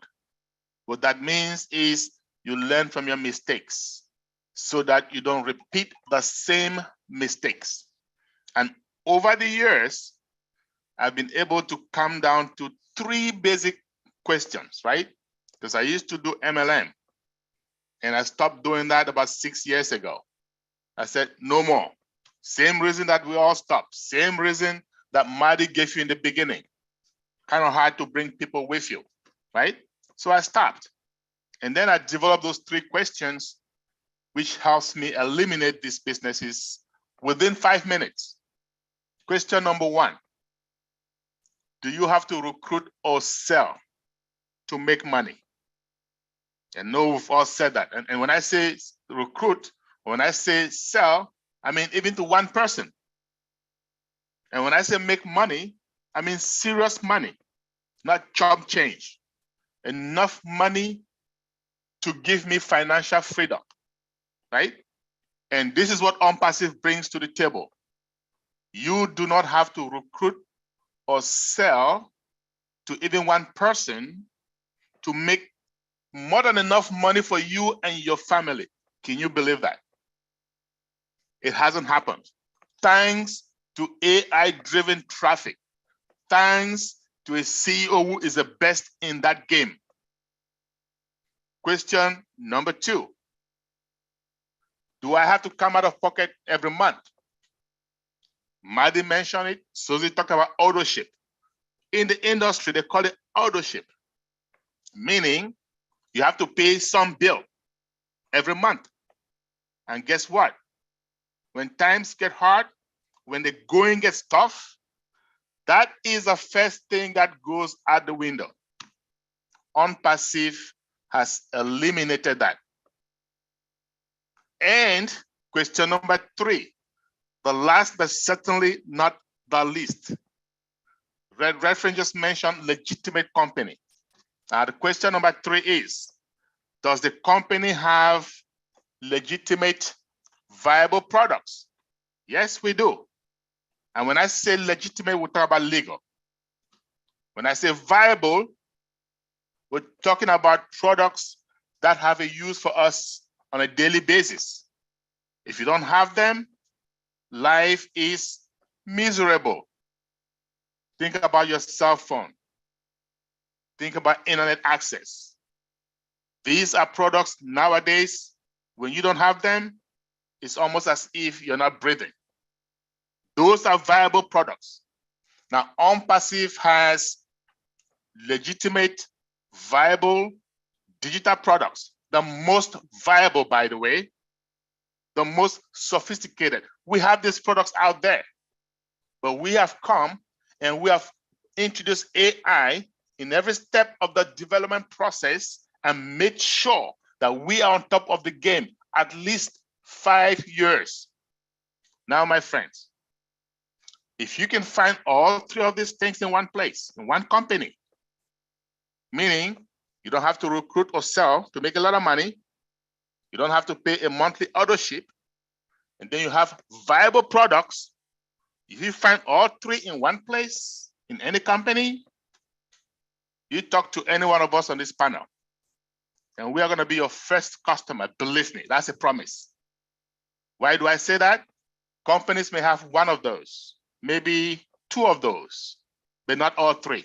What that means is you learn from your mistakes so that you don't repeat the same mistakes. And over the years, I've been able to come down to 3 basic questions, right? Because I used to do MLM and I stopped doing that about 6 years ago. I said, no more. Same reason that we all stopped. Same reason that Marty gave you in the beginning. Kind of hard to bring people with you, right? So I stopped. And then I developed those 3 questions, which helps me eliminate these businesses within 5 minutes. Question number 1, do you have to recruit or sell to make money? And no, we've all said that. And when I say recruit, when I say sell, I mean even to one person. And when I say make money, I mean serious money, not chump change. Enough money to give me financial freedom, right? And this is what ONPASSIVE brings to the table. You do not have to recruit or sell to even one person to make more than enough money for you and your family. Can you believe that? It hasn't happened. Thanks to AI-driven traffic. Thanks to a CEO who is the best in that game. Question number 2. Do I have to come out of pocket every month? Marty mentioned it. Susie talked about auto ship. In the industry, they call it auto ship, meaning you have to pay some bill every month. And guess what? When times get hard, when the going gets tough, that is the first thing that goes out the window. ONPASSIVE has eliminated that. And question number 3, the last but certainly not the least. Redford just mentioned legitimate company. The question number 3 is, does the company have legitimate, viable products? Yes, we do. And when I say legitimate, we talk about legal. When I say viable, we're talking about products that have a use for us on a daily basis. If you don't have them, life is miserable. Think about your cell phone. Think about internet access. These are products nowadays, when you don't have them, it's almost as if you're not breathing. Those are viable products. Now, ONPASSIVE has legitimate, viable digital products. The most viable, by the way, the most sophisticated. We have these products out there, but we have come and we have introduced AI in every step of the development process and made sure that we are on top of the game at least 5 years. Now, my friends, if you can find all 3 of these things in one place, in one company, meaning you don't have to recruit or sell to make a lot of money, you don't have to pay a monthly auto ship, and then you have viable products. If you find all 3 in one place, in any company, you talk to any one of us on this panel, and we are going to be your first customer. Believe me, that's a promise. Why do I say that? Companies may have 1 of those, maybe 2 of those, but not all 3.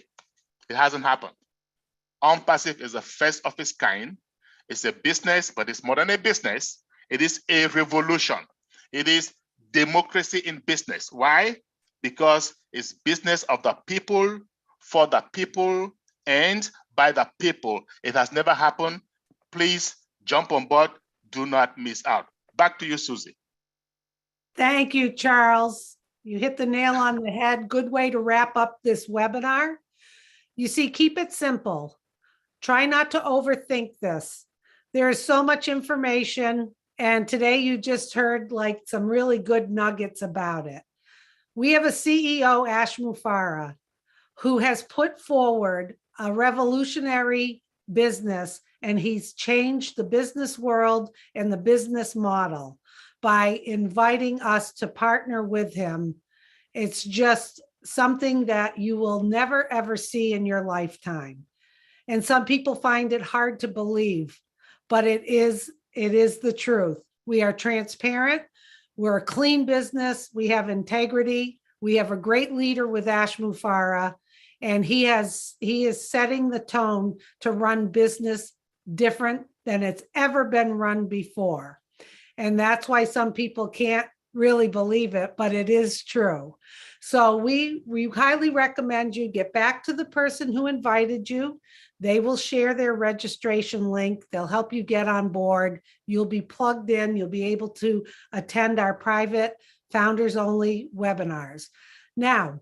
It hasn't happened. ONPASSIVE is the first of its kind. It's a business, but it's more than a business. It is a revolution. It is democracy in business. Why? because it's business of the people, for the people, and by the people. It has never happened. Please jump on board. Do not miss out. Back to you, Susie. Thank you, Charles. You hit the nail on the head. Good way to wrap up this webinar. You see, keep it simple. Try not to overthink this. There is so much information, and today you just heard like some really good nuggets about it. We have a CEO, Ash Mufareh, who has put forward a revolutionary business, and he's changed the business world and the business model by inviting us to partner with him. It's just something that you will never, ever see in your lifetime. And some people find it hard to believe, but it is the truth. We are transparent. We're a clean business. We have integrity. We have a great leader with Ash Mufareh, and he is setting the tone to run business different than it's ever been run before. And that's why some people can't really believe it, but it is true. So we highly recommend you get back to the person who invited you. They will share their registration link. They'll help you get on board. You'll be plugged in. You'll be able to attend our private founders only webinars. Now,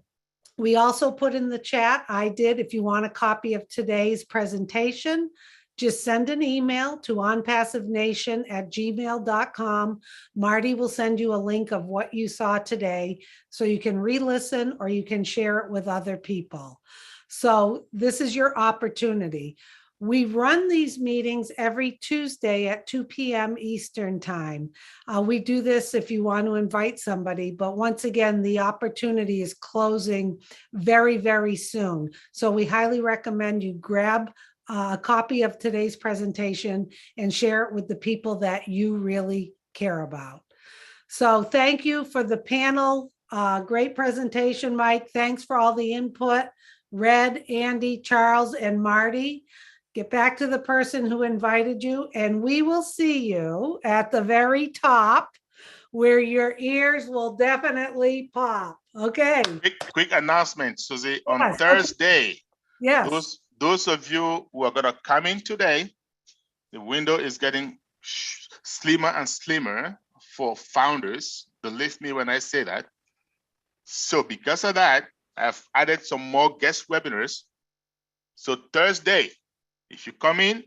we also put in the chat, I did, if you want a copy of today's presentation, just send an email to onpassivenation@gmail.com. Marty will send you a link of what you saw today so you can re-listen or you can share it with other people. So this is your opportunity. We run these meetings every Tuesday at 2 p.m. Eastern time. We do this if you want to invite somebody, but once again, the opportunity is closing very, very soon. So we highly recommend you grab a copy of today's presentation and share it with the people that you really care about. So thank you for the panel. Great presentation, Mike. Thanks for all the input. Red, Andy, Charles, and Marty. Get back to the person who invited you, and we will see you at the very top where your ears will definitely pop. Okay. Quick announcement, Susie. On Yes. Thursday, Yes. those of you who are going to come in today, the window is getting slimmer and slimmer for founders. Believe me when I say that. So because of that, I've added some more guest webinars. So Thursday, if you come in,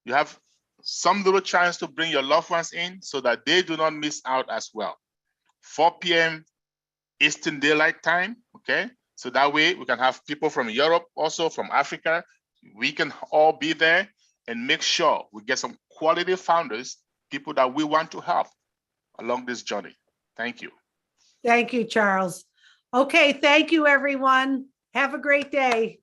you have some little chance to bring your loved ones in so that they do not miss out as well. 4 p.m. Eastern Daylight Time, okay? So that way we can have people from Europe, also from Africa. We can all be there and make sure we get some quality founders, people that we want to help along this journey. Thank you. Thank you, Charles. Okay, thank you, everyone. Have a great day.